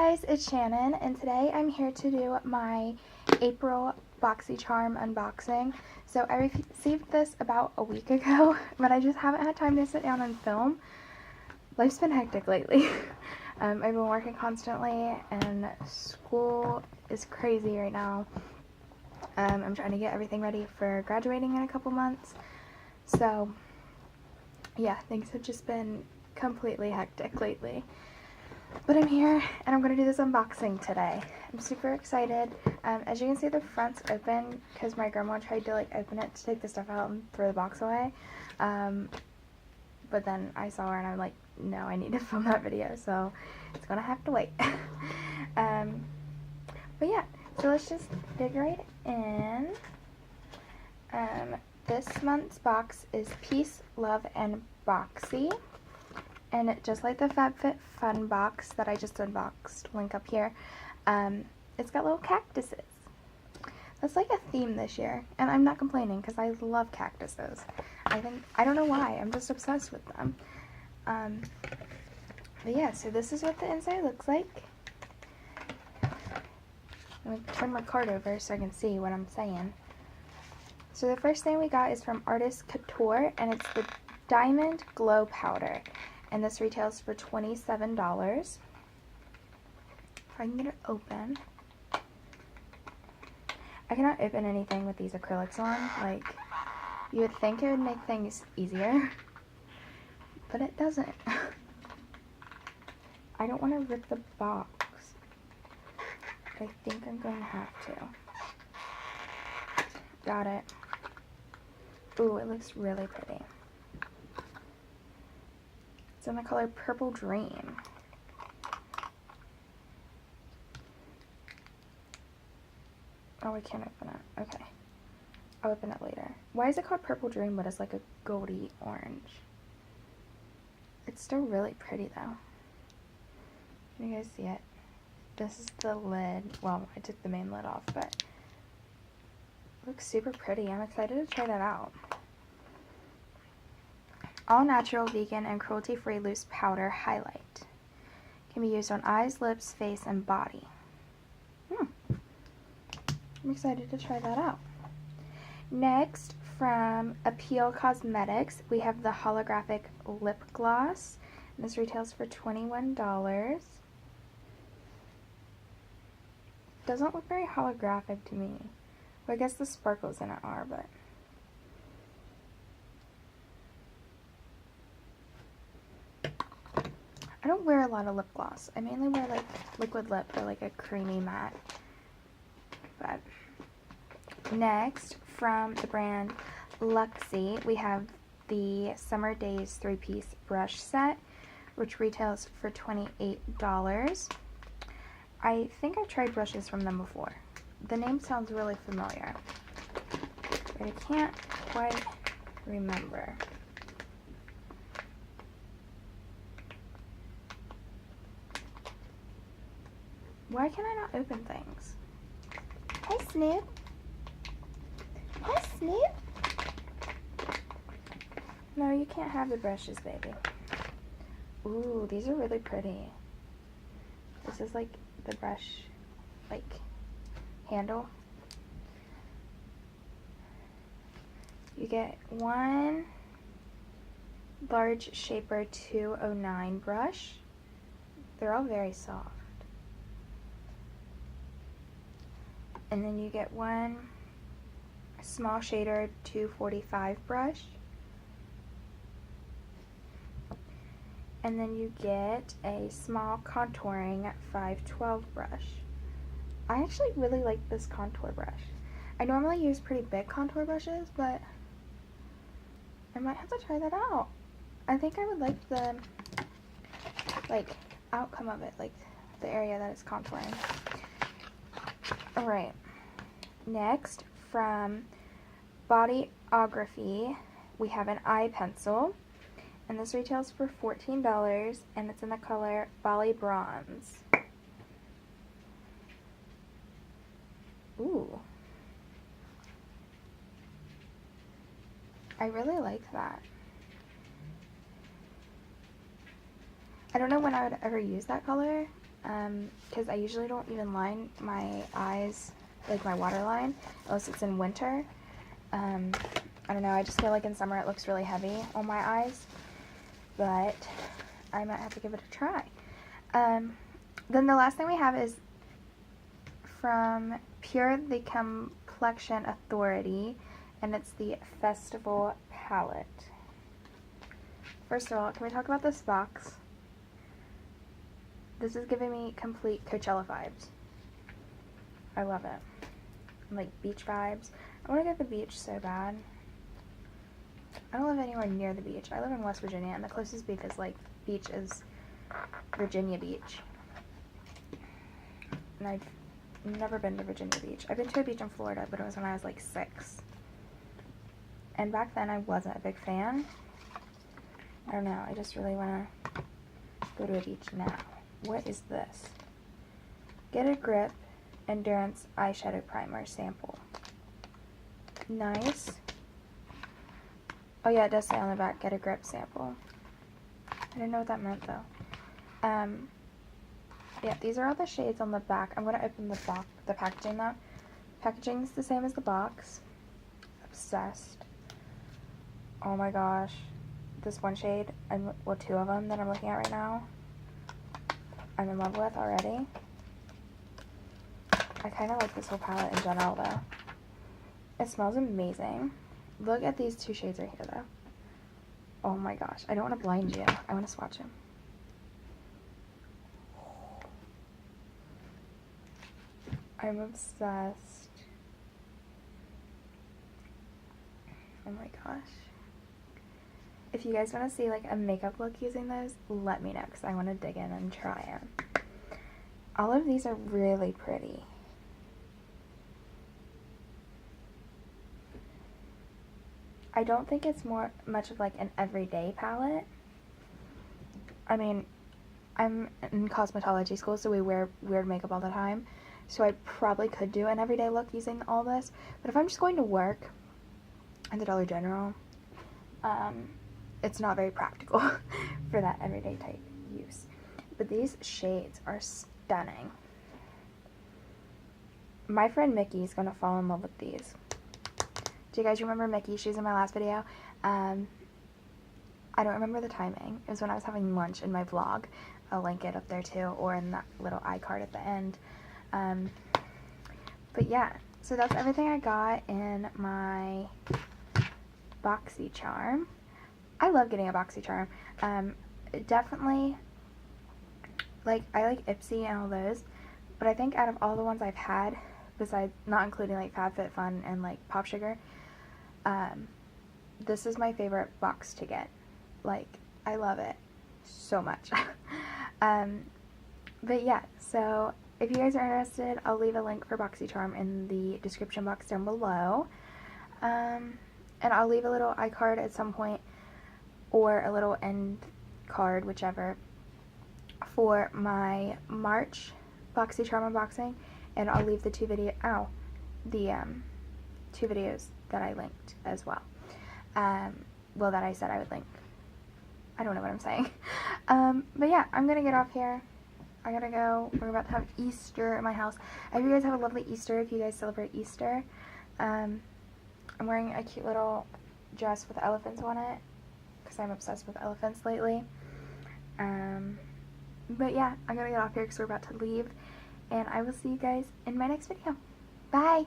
guys, it's Shannon, and today I'm here to do my April Boxycharm unboxing. So I received this about a week ago, but I just haven't had time to sit down and film. Life's been hectic lately. I've been working constantly, and school is crazy right now. I'm trying to get everything ready for graduating in a couple months. So yeah, things have just been completely hectic lately. But I'm here, and I'm going to do this unboxing today. I'm super excited. As you can see, the front's open because my grandma tried to open it to take the stuff out and throw the box away. But then I saw her and I'm like, no, I need to film that video, so it's going to have to wait. But yeah, so let's just dig right in. This month's box is Peace, Love, and Boxy. And just like the FabFitFun box that I just unboxed, link up here, it's got little cactuses. That's like a theme this year, and I'm not complaining because I love cactuses. I don't know why, I'm just obsessed with them. But yeah, so this is what the inside looks like. Let me turn my card over so I can see what I'm saying. So the first thing we got is from Artist Couture, and it's the Diamond Glow Powder. And this retails for $27. If I can get it open. I cannot open anything with these acrylics on. Like, you would think it would make things easier, but it doesn't. I don't want to rip the box. I think I'm going to have to. Got it. Ooh, it looks really pretty. It's in the color Purple Dream. Oh, I can't open it. Okay. I'll open it later. Why is it called Purple Dream, but it's like a goldy orange? It's still really pretty, though. Can you guys see it? This is the lid. Well, I took the main lid off, but it looks super pretty. I'm excited to try that out. All natural, vegan, and cruelty-free loose powder highlight. Can be used on eyes, lips, face, and body. I'm excited to try that out. Next, from Appeal Cosmetics, we have the holographic lip gloss. This retails for $21. Doesn't look very holographic to me. Well, I guess the sparkles in it are, but I don't wear a lot of lip gloss. I mainly wear liquid lip or a creamy matte. But next, from the brand Luxie, we have the Summer Days 3-piece brush set, which retails for $28. I think I've tried brushes from them before. The name sounds really familiar, but I can't quite remember. Why can I not open things? Hi, Snoop. Hi, Snoop. No, you can't have the brushes, baby. Ooh, these are really pretty. This is like the brush, handle. You get one large Shaper 209 brush. They're all very soft. And then you get one small shader 245 brush. And then you get a small contouring 512 brush. I actually really like this contour brush. I normally use pretty big contour brushes, but I might have to try that out. I think I would like the outcome of it, the area that it's contouring. Alright, next, from Bodyography, we have an eye pencil, and this retails for $14, and it's in the color Bali Bronze. Ooh. I really like that. I don't know when I would ever use that color, because I usually don't even line my eyes, like my waterline, unless it's in winter. I don't know, I just feel like in summer it looks really heavy on my eyes, but I might have to give it a try. Then the last thing we have is from Pure the Complexion Authority, and it's the Festival Palette. First of all, can we talk about this box? This is giving me complete Coachella vibes. I love it. Like beach vibes. I want to go to the beach so bad. I don't live anywhere near the beach. I live in West Virginia, and the closest beach is Virginia Beach. And I've never been to Virginia Beach. I've been to a beach in Florida, but it was when I was like 6. And back then I wasn't a big fan. I don't know, I just really want to go to a beach now. What is this? Get a Grip Endurance Eyeshadow Primer Sample. Nice. Oh yeah, it does say on the back, Get a Grip Sample. I didn't know what that meant though. Yeah, these are all the shades on the back. I'm going to open the packaging though. Packaging's the same as the box. Obsessed. Oh my gosh. This one shade, well, 2 of them that I'm looking at right now, I'm in love with already. I kind of like this whole palette in general though. It smells amazing. Look at these 2 shades right here though. Oh my gosh. I don't want to blind you. I want to swatch them. I'm obsessed. Oh my gosh. If you guys want to see like a makeup look using those, let me know because I want to dig in and try them. All of these are really pretty. I don't think it's much of like an everyday palette. I mean, I'm in cosmetology school, so we wear weird makeup all the time. So I probably could do an everyday look using all this. But if I'm just going to work at the Dollar General, it's not very practical for that everyday type use. But these shades are stunning. My friend Mickey is going to fall in love with these. Do you guys remember Mickey? She was in my last video. I don't remember the timing. It was when I was having lunch in my vlog. I'll link it up there too, or in that little iCard at the end. But yeah, so that's everything I got in my Boxycharm. I love getting a Boxycharm. Definitely, like, I like Ipsy and all those, but I think out of all the ones I've had, besides, not including like FabFitFun and like Pop Sugar, this is my favorite box to get. Like, I love it so much. But yeah, so if you guys are interested, I'll leave a link for Boxycharm in the description box down below. And I'll leave a little iCard at some point, or a little end card, whichever, for my March Boxycharm unboxing. And I'll leave the 2 videos that I linked as well. Well, that I said I would link. I don't know what I'm saying. But yeah, I'm gonna get off here. I gotta go. We're about to have Easter at my house. I hope you guys have a lovely Easter if you guys celebrate Easter. I'm wearing a cute little dress with elephants on it because I'm obsessed with elephants lately. But yeah, I'm gonna get off here because we're about to leave. And I will see you guys in my next video. Bye!